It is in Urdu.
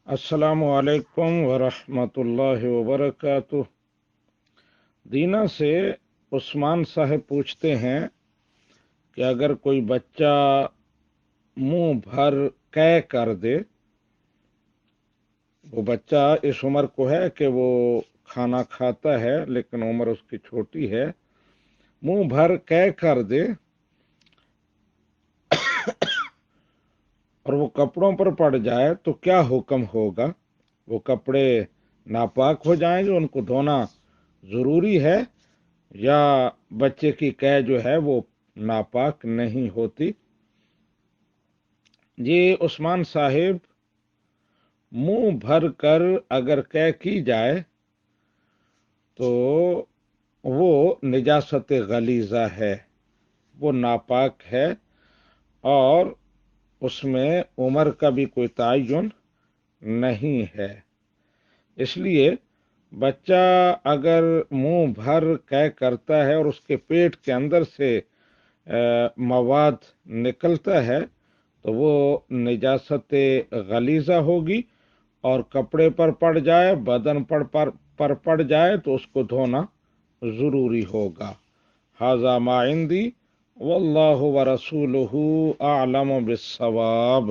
السلام علیکم ورحمۃ اللہ وبرکاتہ۔ دینا سے عثمان صاحب پوچھتے ہیں کہ اگر کوئی بچہ منہ بھر قے کر دے، وہ بچہ اس عمر کو ہے کہ وہ کھانا کھاتا ہے لیکن عمر اس کی چھوٹی ہے، منہ بھر قے کر دے اور وہ کپڑوں پر پڑ جائے تو کیا حکم ہوگا؟ وہ کپڑے ناپاک ہو جائیں گے، ان کو دھونا ضروری ہے، یا بچے کی قے جو ہے وہ ناپاک نہیں ہوتی؟ یہ عثمان صاحب، منہ بھر کر اگر قے کی جائے تو وہ نجاست غلیظہ ہے، وہ ناپاک ہے، اور اس میں عمر کا بھی کوئی تعین نہیں ہے۔ اس لیے بچہ اگر منہ بھر قے کرتا ہے اور اس کے پیٹ کے اندر سے مواد نکلتا ہے تو وہ نجاست غلیظہ ہوگی، اور کپڑے پر پڑ جائے، بدن پر پڑ جائے تو اس کو دھونا ضروری ہوگا۔ ھذا ما عندی واللہ ورسولہ اعلم بالصواب۔